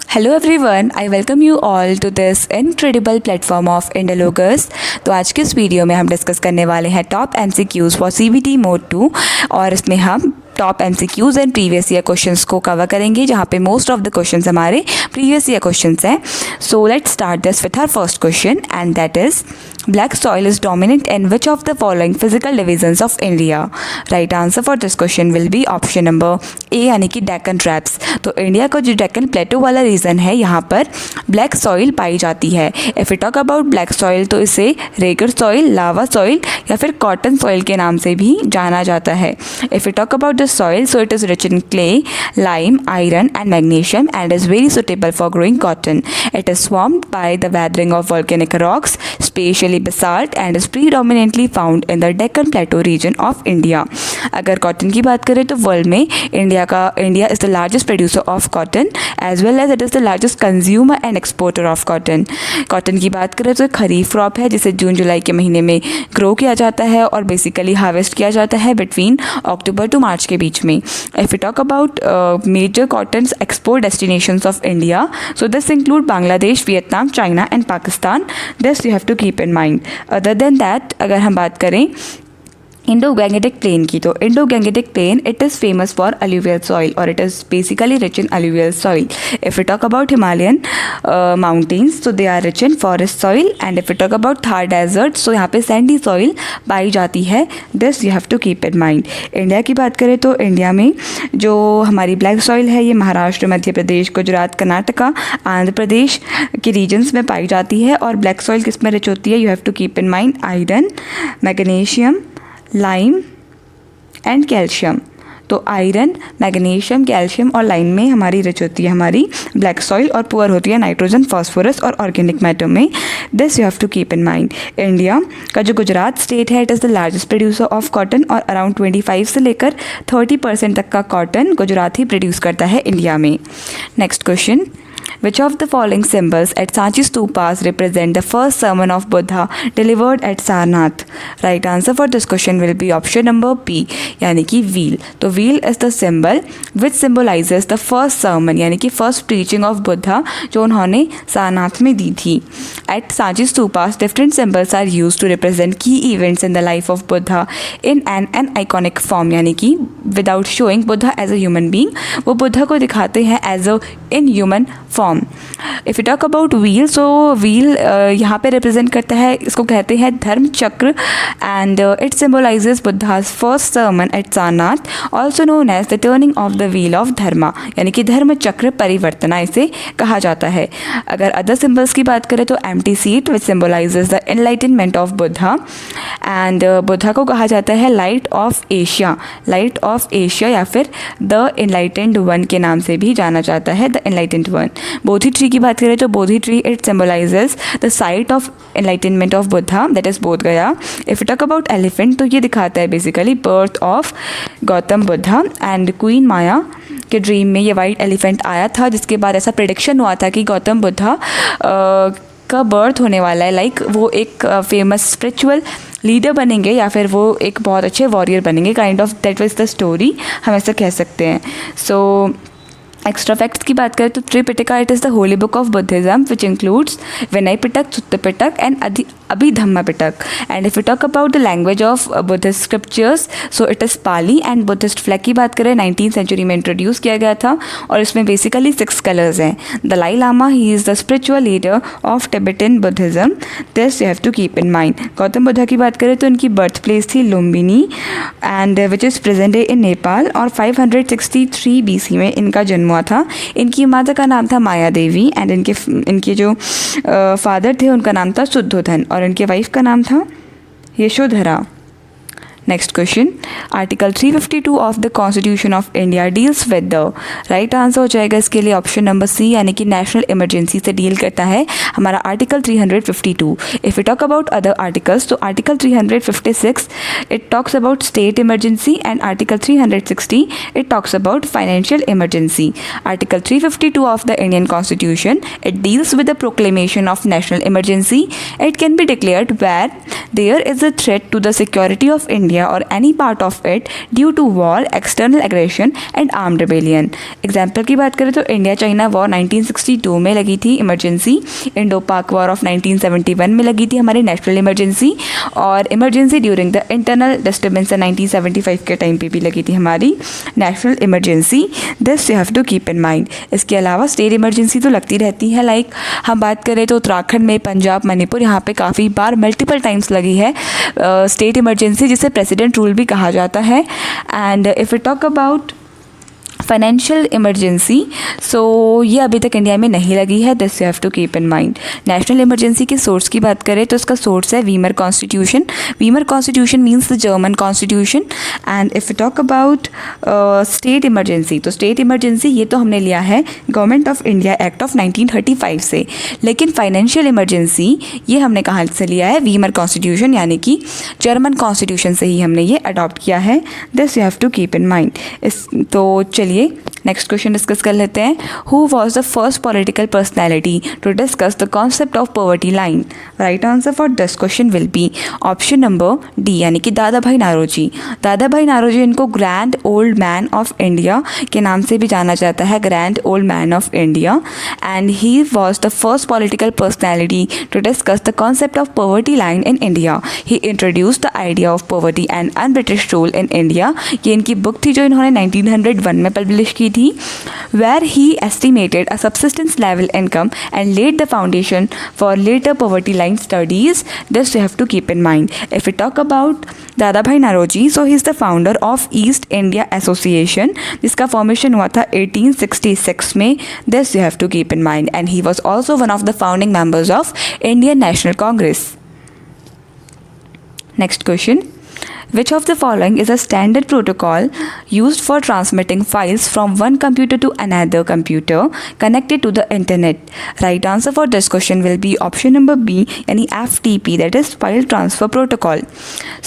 Hello everyone, I welcome you all to this incredible platform of Indologers. तो आज के इस वीडियो में हम डिस्कस करने वाले हैं top MCQs for CBT mode 2 और इसमें हम top MCQs and previous year questions को कवर करेंगे, जहाँ पे मोस्ट ऑफ द क्वेश्चंस हमारे प्रीवियस ईयर क्वेश्चंस हैं। So let's start this with our first question and that is black soil is dominant in which of the following physical divisions of India. Right answer for this question will be option number A यानी कि Deccan traps. तो India का जो डेक्कन प्लेटो वाला reason है, यहाँ पर black soil पाई जाती है। If you talk about black soil तो इसे रेगर सॉइल, लावा सॉइल या फिर कॉटन सॉइल के नाम से भी जाना जाता है। If you talk about the soil, so it is rich in clay, lime, iron and magnesium and is very suitable for growing cotton. It is formed by the weathering of volcanic rocks, especially basalt, and is predominantly found in the Deccan Plateau region of India. अगर cotton की बात करें तो world में India is the largest producer of cotton as well as it is the largest consumer and exporter of cotton. Cotton की बात करें तो खरीफ क्रॉप है जिसे जून जुलाई के महीने में ग्रो किया जाता है और बेसिकली हार्वेस्ट किया जाता है बिटवीन अक्टूबर टू मार्च के बीच में। If you talk about major cotton export destinations of India, so this include Bangladesh, Vietnam, China and Pakistan. This you have to keep in mind. Other than that अगर हम बात करें इंडो गैंगेटिक प्लेन की, तो Indo Gangetic plain it is famous for alluvial soil और it is basically rich in alluvial soil. If you talk about Himalayan mountains तो they are rich in forest soil and if you talk about Thar desert so यहाँ पे sandy soil पाई जाती है। This you have to keep in mind. India की बात करें तो इंडिया में जो हमारी ब्लैक सॉइल है ये महाराष्ट्र, मध्य प्रदेश, गुजरात, कर्नाटका, आंध्र प्रदेश के रीजन्स में पाई जाती है। और ब्लैक सॉइल किस में रिच होती है, you have to keep in mind iron, magnesium, lime and calcium. तो आयरन, मैग्नीशियम, कैल्शियम और लाइम में हमारी रिच होती है हमारी ब्लैक सॉइल और पुअर होती है नाइट्रोजन, फास्फोरस और ऑर्गेनिक मैटर में। This you have to keep in mind. India का जो गुजरात स्टेट है it is the largest producer of cotton और अराउंड 25 से लेकर 30% तक का कॉटन गुजरात ही प्रोड्यूस करता है इंडिया में। Next question, which of the following symbols at Sanchi Stupas represent the first sermon of Buddha delivered at Sarnath? Right answer for this question will be option number B यानी कि wheel। तो wheel is the symbol which symbolizes the first sermon यानी कि first preaching of Buddha जो उन्होंने सारनाथ में दी थी। At Sanchi Stupas different symbols are used to represent key events in the life of Buddha in an iconic form यानी कि without showing Buddha as a human being, वो बुद्धा को दिखाते हैं as a inhuman form। If you talk about wheel, so wheel यहाँ पे represent करता है, इसको कहते हैं Dharma Chakra and it symbolizes Buddha's first sermon at Sarnath, also known as the turning of the wheel of Dharma यानी कि धर्म चक्र परिवर्तना इसे कहा जाता है। अगर अदर सिम्बल्स की बात करें तो empty seat which symbolises the enlightenment of Buddha and Buddha को कहा जाता है लाइट ऑफ एशिया या फिर द एनलाइटेंड वन के नाम से भी जाना जाता है, the enlightened one. Bodhi tree की बात करें तो Bodhi tree it symbolizes the site of enlightenment of Buddha that is Bodh Gaya. If you talk about elephant तो ये दिखाता है basically birth of Gautam Buddha and queen Maya के ड्रीम में ये वाइट एलिफेंट आया था, जिसके बाद ऐसा प्रेडिक्शन हुआ था कि गौतम बुद्धा का बर्थ होने वाला है, लाइक वो एक फेमस स्पिरिचुअल लीडर बनेंगे या फिर वो एक बहुत अच्छे वॉरियर बनेंगे, kind of that was the story, हम ऐसा कह सकते हैं। सो एक्स्ट्रा फैक्ट्स की बात करें तो Tripitaka it is the holy book of Buddhism which includes Vinaya Pitaka, Sutta Pitaka and Abhidhamma Pitaka. And if you talk about the language of Buddhist scriptures so it is Pali. And Buddhist flag की बात करें 19th सेंचुरी में introduce किया गया था और इसमें बेसिकली 6 कलर्स हैं। Dalai Lama he is the spiritual leader of Tibetan Buddhism. This you have to keep in mind. Gautam Buddha की बात करें तो इनकी बर्थ प्लेस थी Lumbini and which is present day in Nepal और 563 BC में इनका जन्म हुआ था। इनकी माता का नाम था माया देवी एंड इनके जो फादर थे उनका नाम था शुद्धोधन और इनके वाइफ का नाम था Yashodhara. Next question, article 352 of the constitution of India deals with the. Right answer हो जाएगा इसके लिए ऑप्शन नंबर सी यानी कि नेशनल इमरजेंसी से डील करता है हमारा article 352। If you talk about other articles तो article 356 it talks about state emergency and article 360 it talks about financial emergency. Article 352 of the Indian constitution it deals with the proclamation of national emergency. It can be declared where there is a threat to the security of India India और any part of it due to war, external aggression and armed rebellion. Example की बात करें तो India China war 1962 में लगी थी emergency, Indo Pak war of 1971 में लगी थी हमारी नेशनल इमरजेंसी, और emergency during the internal disturbance 1975 के टाइम पे भी लगी थी हमारी national emergency. This you have to keep in mind. इसके अलावा स्टेट इमरजेंसी तो लगती रहती है, लाइक हम बात करें तो उत्तराखंड में, पंजाब, मणिपुर, यहाँ पे काफ़ी बार मल्टीपल टाइम्स लगी है स्टेट इमरजेंसी, जिसे प्रेसिडेंट रूल भी कहा जाता है। And if you talk about financial emergency, so ये अभी तक इंडिया में नहीं लगी है। This you have to keep in mind. National emergency के सोर्स की बात करें तो इसका सोर्स है Weimar constitution. Weimar constitution means the German constitution. And if you talk about state emergency, तो स्टेट इमरजेंसी ये तो हमने लिया है government of India act of 1935 से, लेकिन फाइनेंशियल इमरजेंसी ये हमने कहाँ से लिया है? वीमर कॉन्स्टिट्यूशन, यानी कि जर्मन कॉन्स्टिट्यूशन से ही हमने ये अडॉप्ट किया है। This you have to keep in mind. तो चलिए नेक्स्ट क्वेश्चन डिस्कस कर लेते हैं। Who was the first political personality to discuss the concept of poverty line? Right answer for this question will be option number D, यानी कि Dadabhai Naoroji. Dadabhai Naoroji, इनको grand old man of India के नाम से भी जाना जाता है, grand old man of India. And he was the first political personality to discuss the concept of poverty line in India. He introduce the idea of poverty and un British rule in India. ये इनकी book थी जो इन्होंने 1901 में publish की थी, where he estimated a subsistence level income and laid the foundation for later poverty line studies. This you have to keep in mind. If we talk about Dadabhai Naoroji, so he is the founder of East India Association, जिसका formation हुआ था 1866 में. This you have to keep in mind. And he was also one of the founding members of Indian National Congress. Next question. Which of the following is a standard protocol used for transmitting files from one computer to another computer connected to the internet? Right answer for this question will be option number B, yani FTP, that is File Transfer Protocol.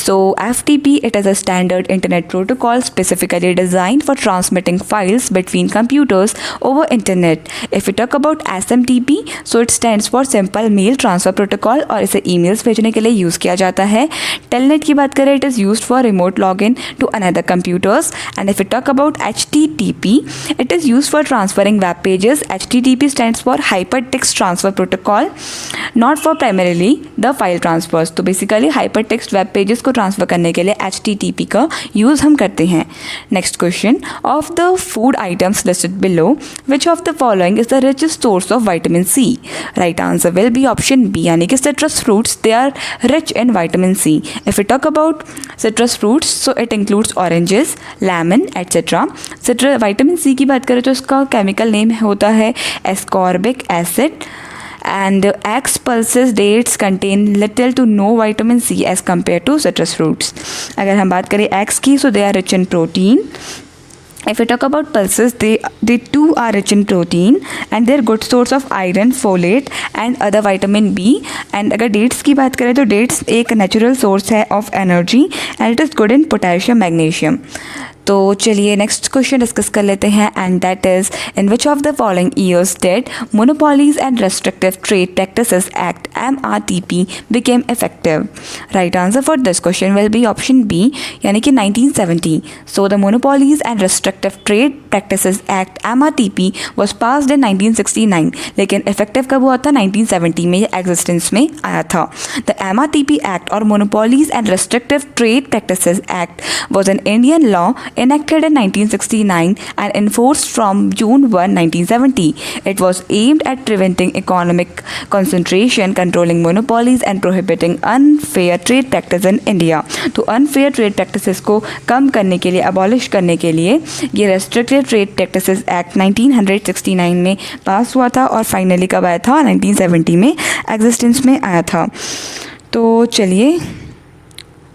So FTP, it is a standard internet protocol specifically designed for transmitting files between computers over internet. If we talk about SMTP, so it stands for Simple Mail Transfer Protocol, और इसे emails भेजने के लिए use किया जाता है. Telnet की बात करें, it is used for remote login to another computers. And if we talk about HTTP, it is used for transferring web pages. HTTP stands for Hypertext Transfer Protocol, not for primarily the file transfers. तो basically hypertext web pages को transfer करने के लिए HTTP का use हम करते हैं. Next question. Of the food items listed below, which of the following is the richest source of vitamin C? Right answer will be option B, यानी कि citrus fruits, they are rich in vitamin C. If we talk about citrus fruits, so it includes oranges, lemon, etc. Vitamin C की बात करें तो इसका chemical name होता है ascorbic acid. And eggs, pulses, dates contain little to no vitamin C as compared to citrus fruits. अगर हम बात करें eggs की, so they are rich in protein. If we talk about pulses, they too are rich in protein and they're good source of iron, folate and other vitamin B. And अगर dates की बात करें तो dates एक natural source है of energy and it is good in potassium, magnesium. तो चलिए next question discuss कर लेते हैं, and that is in which of the following years did monopolies and restrictive trade practices act MRTP became effective? Right answer for this question will be option B, यानी कि 1970. So the monopolies and restrictive trade practices act MRTP was passed in 1969, लेकिन effective कब हुआ था? 1970 में ये existence में आया था. द MRTP एक्ट और monopolies and restrictive trade practices act was an Indian law enacted in 1969 and enforced from June 1, 1970. It was aimed at preventing economic concentration, controlling monopolies and prohibiting unfair trade practice in India. तो unfair trade practices को कम करने के लिए, abolish करने के लिए ये Restricted Trade Practices Act 1969 में पास हुआ था और फाइनली कब आया था? 1970 में एग्जिस्टेंस में आया था. तो चलिए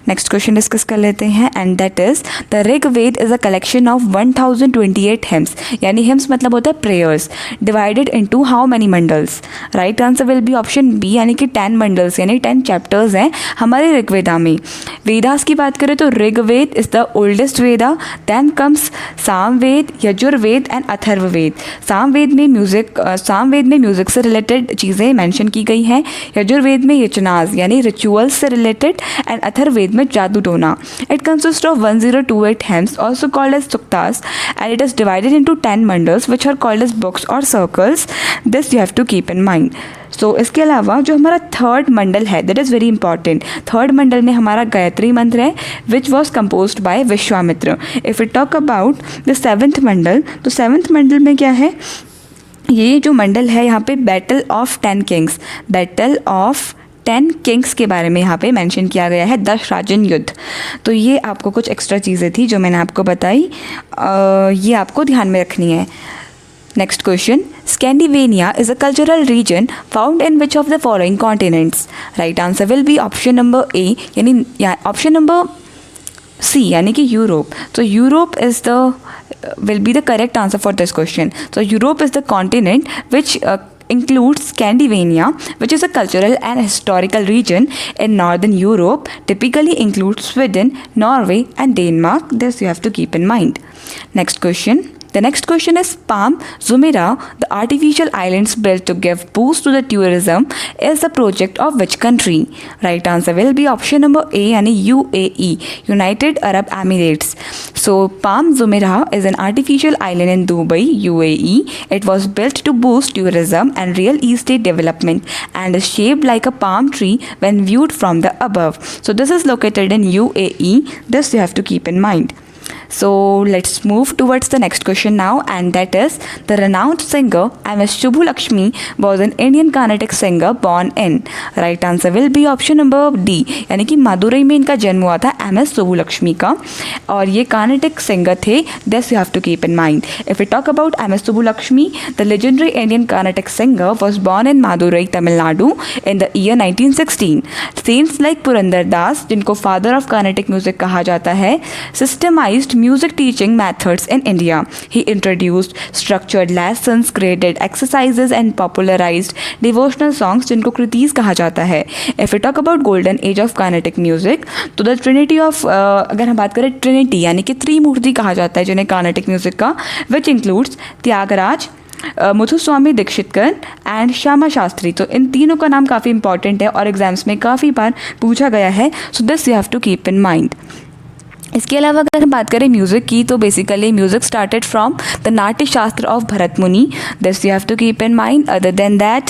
नेक्स्ट क्वेश्चन डिस्कस कर लेते हैं, and that is the Rigveda is a collection of 1028 hymns, यानी हिम्स मतलब होता है prayers, divided into how many mandals? Right answer will be option B, यानी कि 10 मंडल्स यानी 10 चैप्टर्स हैं हमारे ऋग्वेदा में. वेदास की बात करें तो Rigveda is the oldest Veda, then comes Samaveda, Yajurveda and Atharvaveda. Samaveda में म्यूजिक से रिलेटेड चीज़ें मेंशन की गई हैं, यजुर्वेद में यचनाज यानी रिचुअल्स से रिलेटेड, एंड अथर्ववेद में जादू टोना. It consists of 1028 hymns, also called as suktas, and it is divided into 10 mandals, which are called as books or circles. This you have to keep in mind. सो इसके अलावा जो हमारा third मंडल है, that is very important. Third मंडल में हमारा गायत्री मंत्र है, which was composed by Vishwamitra. If you talk about the seventh mandal, तो सेवन्थ मंडल में क्या है, ये जो मंडल है यहाँ पे battle of 10 Kings, battle of 10 Kings के बारे में यहाँ पे मेंशन किया गया है, 10 राजन युद्ध. तो ये आपको कुछ एक्स्ट्रा चीज़ें थी जो मैंने आपको बताई, ये आपको ध्यान में रखनी है. Next question. Scandinavia is a cultural region found in which of the following continents? Right answer will be option number A, यानी option number C, यानी कि Europe. So Europe is the will be the correct answer for this question. So Europe is the continent which includes Scandinavia, which is a cultural and historical region in northern Europe, typically includes Sweden, Norway and Denmark. This you have to keep in mind. Next question. The next question is Palm Jumeirah, the artificial islands built to give boost to the tourism, is the project of which country? Right answer will be option number A, यानी UAE, United Arab Emirates. So Palm Jumeirah is an artificial island in Dubai, UAE. It was built to boost tourism and real estate development and is shaped like a palm tree when viewed from the above. So this is located in UAE. This you have to keep in mind. So let's move towards the next question now, and that is the renowned singer M.S. Subbulakshmi was an Indian Carnatic singer born in. Right answer will be option number D, यानी कि मदुरई में इनका जन्म हुआ था M.S. Subbulakshmi का, और ये कार्नेटिक सिंगर थे. This you have to keep in mind. If we talk about M.S. Subbulakshmi, the legendary Indian Carnatic singer was born in Madurai, Tamil Nadu in the year 1916. Saints like Purandar Das, जिनको father of Carnatic music कहा जाता है, systemized music teaching methods in India. He introduced structured lessons, graded exercises and popularized devotional songs जिनको कृतीस कहा जाता है. If we talk about golden age of Carnatic music, तो the trinity of अगर हम बात करें ट्रिनिटी यानी कि त्रिमूर्ति कहा जाता है जिन्हें कार्नेटिक म्यूजिक का, which includes Tyagaraja, Muthuswami Dikshitar and Shyama Shastri. तो इन तीनों का नाम काफ़ी इंपॉर्टेंट है और एग्जाम्स में काफ़ी बार पूछा गया है. So this you have to keep in mind. इसके अलावा अगर हम बात करें म्यूज़िक की, तो basically music started from the Natya Shastra of Bharat Muni. This you have to keep in mind. Other than that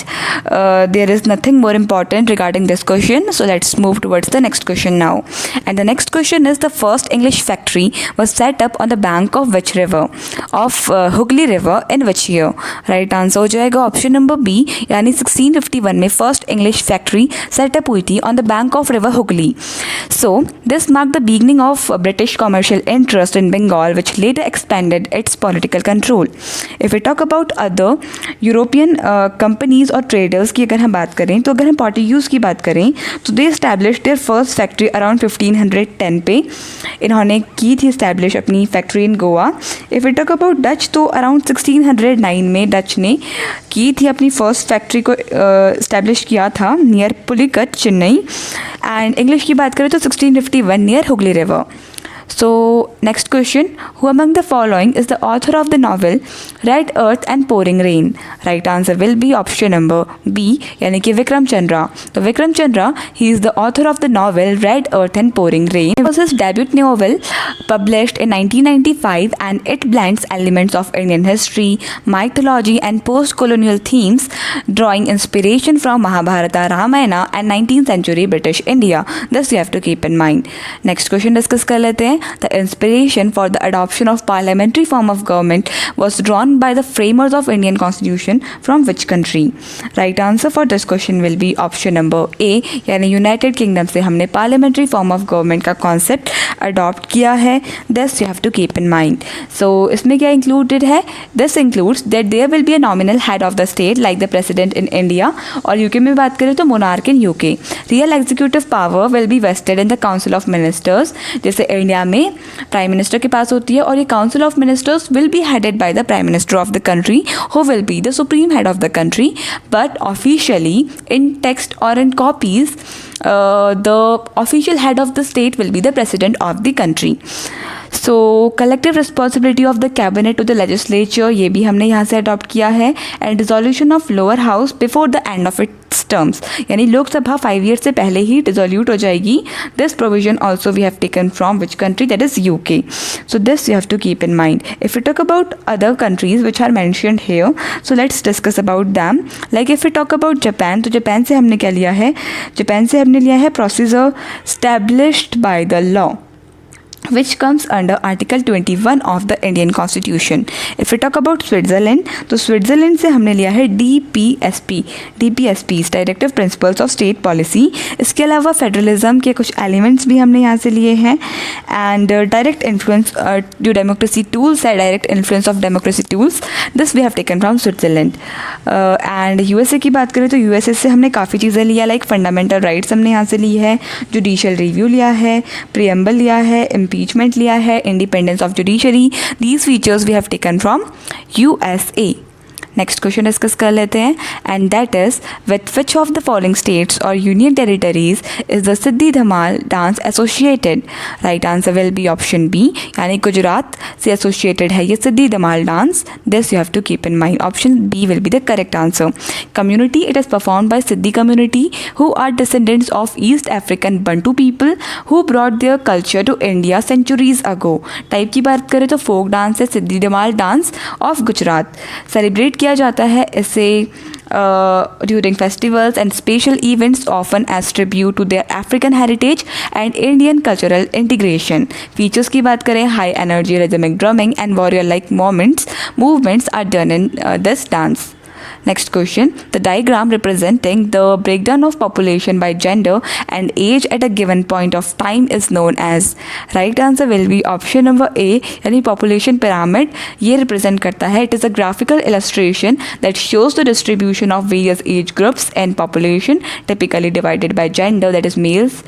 there is nothing more important regarding this question. So let's move towards the next question now. And the next question is the first English factory was set up on the bank of which river, of Hooghly river, in which year? Right answer हो जाएगा option number B, यानी 1651 में first English factory setup हुई थी on the bank of river Hooghly. So this mark the beginning of British commercial interest in Bengal, which later expanded its political control. If we talk about other European companies और traders की अगर हम बात करें, तो अगर हम Portuguese की बात करें तो they established their first factory around 1510 पे इन्होंने की थी establish अपनी factory in Goa. If we talk about Dutch, तो around 1609 में Dutch ने की थी अपनी first factory को establish किया था near Pulicat, Chennai. And English की बात करें तो 1651 near Hooghly river. So next question, who among the following is the author of the novel Red Earth and Pouring Rain? Right answer will be option number B, यानी कि विक्रम चंद्रा. तो Vikram Chandra, he is the author of the novel Red Earth and Pouring Rain. It was his debut novel published in 1995 and it blends elements of Indian history, mythology and post-colonial themes, drawing inspiration from Mahabharata, Ramayana and 19th century British India. This you have to keep in mind. Next question discuss कर लेते हैं. The inspiration for the adoption of parliamentary form of government was drawn by the framers of Indian Constitution from which country? Right answer for this question will be option number A, यानी United kingdom से हमने parliamentary form of government का concept adopt किया है. This you have to keep in mind. So इसमें क्या included है? This includes that there will be a nominal head of the state like the president in India, और UK में बात करें तो monarch in UK. Real executive power will be vested in the council of ministers, जैसे India में prime minister के पास होती है, और ये council of ministers will be headed by the prime minister of the country who will be the supreme head of the country, but officially in text और इन copies the official head of the state will be the president of the country. So collective responsibility of the cabinet to the legislature, ये भी हमने यहाँ से adopt किया है. And dissolution of lower house before the end of its terms, यानी Lok Sabha 5 year से पहले ही डिसोल्यूट हो जाएगी. This provision also we have taken from which country, that is UK. So this you have to keep in mind. If you talk about other countries which are mentioned here, so let's discuss about them. Like if you talk about Japan, तो Japan से हमने क्या लिया है? Japan से हमने लिया है procedure established by the law which comes under Article 21 of the Indian Constitution. If we talk about Switzerland, तो स्विट्ज़रलैंड से हमने लिया है DPSP, Directive Principles of State Policy. इसके अलावा फेडरलिज्म के कुछ एलिमेंट्स भी हमने यहाँ से लिए हैं. एंड डायरेक्ट इन्फ्लुएंस जो डेमोक्रेसी टूल्स है, direct influence of democracy tools, this we have taken from Switzerland. And USA की बात करें तो USA से हमने काफ़ी चीज़ें लिया, लाइक फंडामेंटल राइट्स हमने यहाँ से ली है, जुडिशियल रिव्यू लिया है, प्रियम्बल लिया है, impeachment लिया है, independence of judiciary. These features we have taken from USA. Next question discuss कर लेते हैं. And that is with which of the following states और union territories is the Siddhi Dhamal dance associated? Right answer will be option B, यानी गुजरात से associated है ये Siddhi Dhamal dance. This you have to keep in mind. Option B will be the correct answer. Community, it is performed by Siddhi community who are descendants of East African Bantu people who brought their culture to India centuries ago. Type की बात करें तो folk dance है Siddhi Dhamal dance of Gujarat. Celebrate किया जाता है इसे during festivals and special events, often as tribute to their African heritage and Indian cultural integration. Features की बात करें, high energy rhythmic drumming and warrior like movements are done in this dance. Next question, the diagram representing the breakdown of population by gender and age at a given point of time is known as? Right answer will be option number A, यानी population pyramid ये represent करता है. It is a graphical illustration that shows the distribution of various age groups and population typically divided by gender, that is males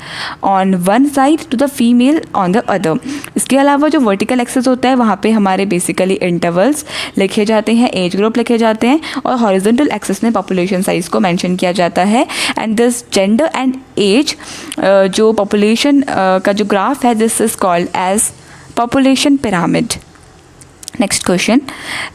on one side to the female on the other. इसके अलावा जो vertical axis होता है वहाँ पे हमारे basically intervals लिखे जाते हैं, age group लिखे जाते हैं, और horizontal एक्सेस में पॉपुलेशन साइज को मेंशन किया जाता है. And this gender and age जो पॉपुलेशन का जो ग्राफ है, this is called age population pyramid. Next question,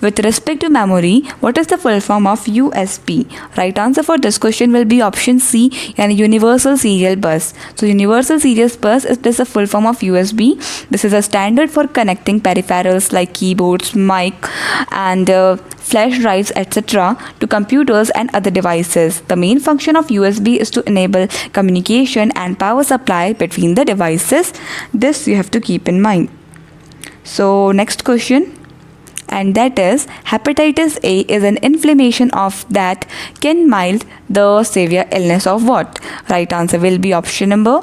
with respect to memory, what is the full form of USB? Right answer for this question will be option C, yani Universal Serial Bus. So Universal Serial Bus is the full form of USB. This is a standard for connecting peripherals like keyboards, mic, and flash drives, etc. to computers and other devices. The main function of USB is to enable communication and power supply between the devices. This you have to keep in mind. So next question, and that is hepatitis A is an inflammation of that can mild the severe illness of what? Right answer will be option number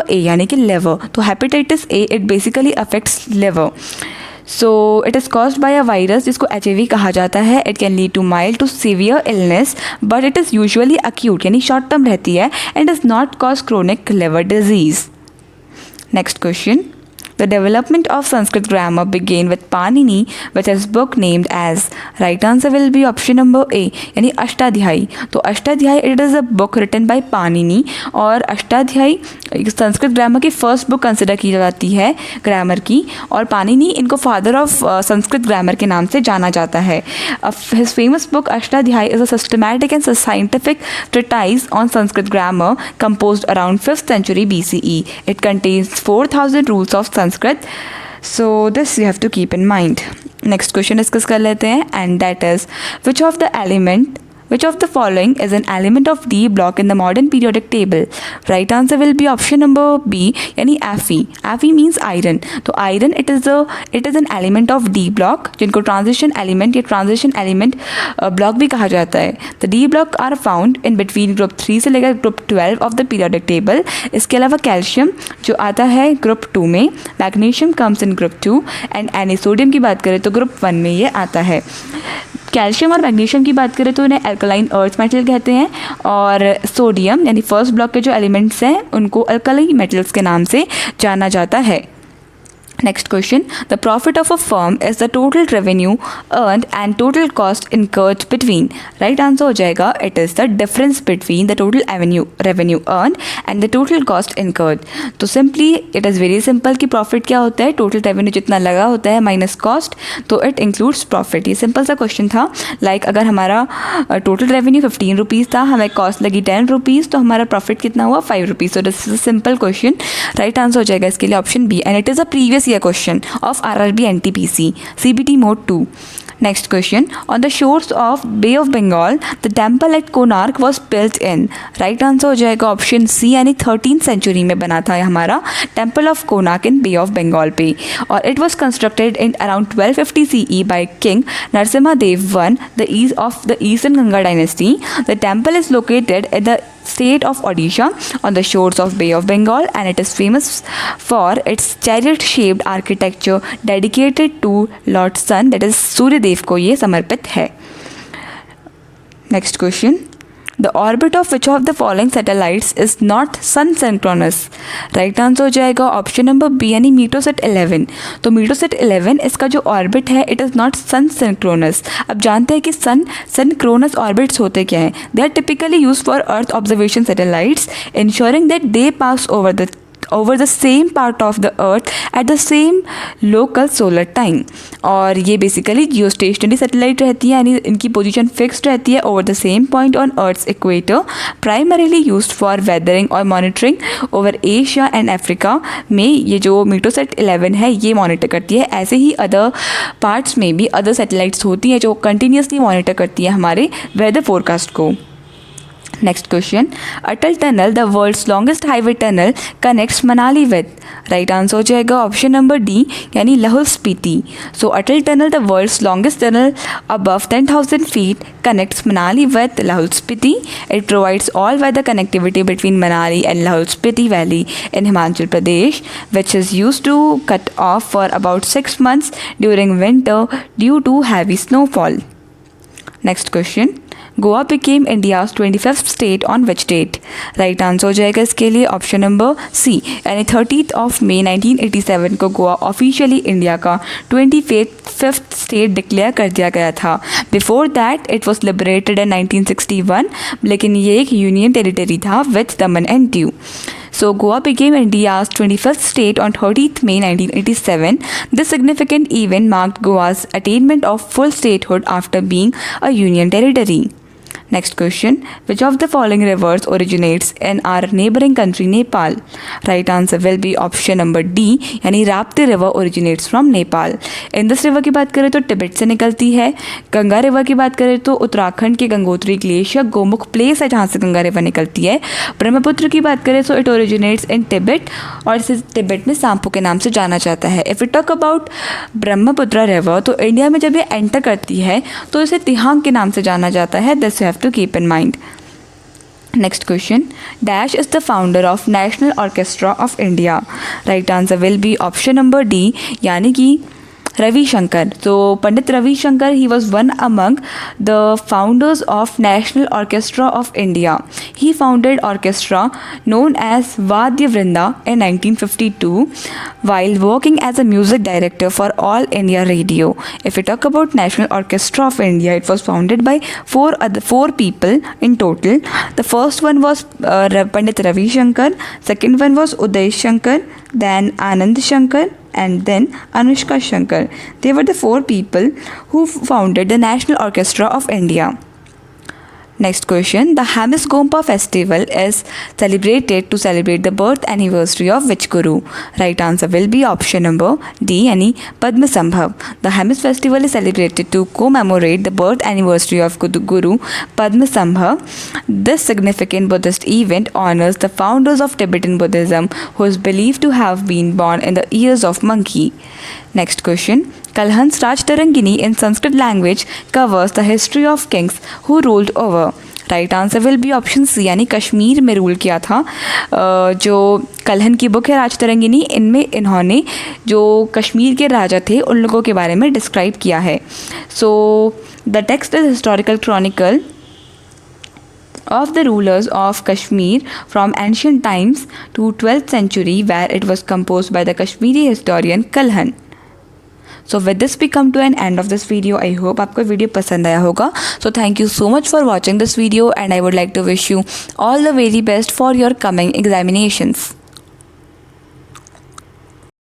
A, यानी कि liver. तो hepatitis A it basically affects liver. So it is caused by a virus जिसको HIV कहा जाता है. It can lead to mild to severe illness, but it is usually acute, यानी short term रहती है, and does not cause chronic liver disease. Next question, the development of Sanskrit grammar began with Panini, with his book named as? Right answer will be option number A, यानी अष्टाध्यायी. तो Ashtadhyayi it is a book written by Panini, और Ashtadhyayi Sanskrit grammar की first book consider की जाती है grammar की, और पानिनी इनको फादर ऑफ संस्कृत ग्रामर के नाम से जाना जाता है. His famous book Ashtadhyayi is a systematic and scientific treatise on Sanskrit grammar composed around 5th century BCE. It contains 4,000 rules of Sanskrit. So this you have to keep in mind. Next question discuss कर लेते हैं, and that is which of the following is an element of D block in the modern periodic table? Right answer will be option number B, यानी Fe. Fe means iron. तो iron it is an element of D block, जिनको transition element या transition element block भी कहा जाता है. The D block are found in between group 3 से लेकर group 12 of the periodic table. इसके अलावा कैल्शियम जो आता है group 2 में, magnesium comes in group 2, and sodium की बात करें तो group 1 में ये आता है. कैल्शियम और मैग्नीशियम की बात करें तो उन्हें अल्कलाइन अर्थ मेटल कहते हैं, और सोडियम यानी फर्स्ट ब्लॉक के जो एलिमेंट्स हैं उनको अल्कली मेटल्स के नाम से जाना जाता है. Next question. The profit of a firm is the total revenue earned and total cost incurred between. Right answer हो जाएगा it is the difference between the total revenue earned and the total cost incurred. तो simply it is very simple कि profit क्या होता है, total revenue जितना लगा होता है minus cost, तो it includes profit. ये simple सा question था. Like अगर हमारा total revenue 15 रुपीज़ था, हमें cost लगी 10 रुपीज़, तो हमारा profit कितना हुआ 5 rupees. So this is a simple question. Right answer हो जाएगा इसके लिए option B, and it is a previous year question of RRB NTPC CBT mode 2. Next question. On the shores of Bay of Bengal, the temple at Konark was built in. Right answer हो जाएगा option C, यानी 13th century में बना था हमारा Temple of Konark in Bay of Bengal पे, और it was constructed in around 1250 CE by King Narasimha Dev I, the Eastern Ganga dynasty. The temple is located in the state of Odisha on the shores of Bay of Bengal, and it is famous for its chariot-shaped architecture dedicated to Lord Sun, that is सूर्य देव को ये समर्पित है. Next question. The orbit of which of the following satellites is not sun synchronous? Right answer हो जाएगा option number B, यानी मीटोसेट 11. तो मीटोसेट 11 इसका जो ऑर्बिट है it is not sun synchronous. अब जानते हैं कि सन सिंक्रोनस ऑर्बिट्स होते क्या हैं. They are typically use for earth observation satellites, ensuring that they pass over the same part of the earth at the same local solar time. और ये basically geostationary satellite रहती है, यानी इनकी पोजीशन फिक्स्ड रहती है over the same point on earth's equator, primarily used for weathering और monitoring over Asia and Africa में. ये जो मीटोसेट 11 है ये मॉनिटर करती है. ऐसे ही अदर पार्ट्स में भी अदर सैटेलाइट्स होती हैं जो कंटिन्यूसली मॉनिटर करती है हमारे वेदर फोरकास्ट को. Next question. Atal Tunnel, the world's longest highway tunnel, connects Manali with. Right answer हो जाएगा ऑप्शन नंबर डी, यानी Lahaul Spiti. So Atal Tunnel, the world's longest tunnel above 10,000 feet, connects Manali with Lahaul Spiti. It provides all-weather connectivity between Manali and Lahaul Spiti Valley in Himachal Pradesh, which is used to cut off for about 6 months during winter due to heavy snowfall. Next question. Goa became India's 25th state on which date? Right answer हो जाएगा इसके लिए option number C, यानी 30th of May 1987 को Goa officially India का 25th state declare कर दिया गया था. Before that it was liberated in 1961, लेकिन ये एक यूनियन टेरिटरी था with Daman and Diu. So Goa became India's 25th state on 30th May 1987. This significant event marked Goa's attainment of full statehood after being a union territory. Next question. Which of the following rivers originates in our neighboring country Nepal? Right answer will be option number D, यानी Rapti river originates from Nepal. Indus river की बात करें तो तिब्बत से निकलती है. Ganga river की बात करें तो उत्तराखंड के गंगोत्री ग्लेशियर गोमुख प्लेस है जहाँ से गंगा रिवर निकलती है. ब्रह्मपुत्र की बात करें तो इट ओरिजिनेट्स इन तिब्बत, और इसे तिब्बत में सांपो के नाम से जाना जाता है. If you talk about Brahmaputra river, तो इंडिया में जब ये एंटर करती है तो इसे तिहांग के नाम से जाना जाता है. This you have to keep in mind. Next question. Dash is the founder of National Orchestra of India. Right answer will be option number D, यानी कि Ravi Shankar. So Pandit Ravi Shankar, he was one among the founders of National Orchestra of India. He founded orchestra known as Vadya Vrinda in 1952 while working as a music director for All India Radio. If we talk about National Orchestra of India, it was founded by four people in total. The first one was Pandit Ravi Shankar, second one was Uday Shankar, then Anand Shankar, and then Anushka Shankar. They were the four people who founded the National Orchestra of India. Next question. The Hamis Gompa festival is celebrated to celebrate the birth anniversary of which guru? Right answer will be option number D, यानी Padma Sambhav. The Hamis festival is celebrated to commemorate the birth anniversary of Guru Padma Sambhav. This significant Buddhist event honors the founders of Tibetan Buddhism, who is believed to have been born in the ears of monkey. Next question. Kalhans Raj Tarangini in Sanskrit language covers the history of kings who ruled over. Right answer will be option C, यानी कश्मीर में rule किया था. जो कलहन की book है राजतरंगिनी, इनमें इन्होंने जो कश्मीर के राजा थे उन लोगों के बारे में डिस्क्राइब किया है. So the text is historical Chronicle of the rulers of Kashmir from ancient times to 12th century, where it was composed by the Kashmiri historian Kalhan. So with this we come to an end of this video. I hope आपको video पसंद आया होगा. So thank you so much for watching this video and I would like to wish you all the very best for your coming examinations.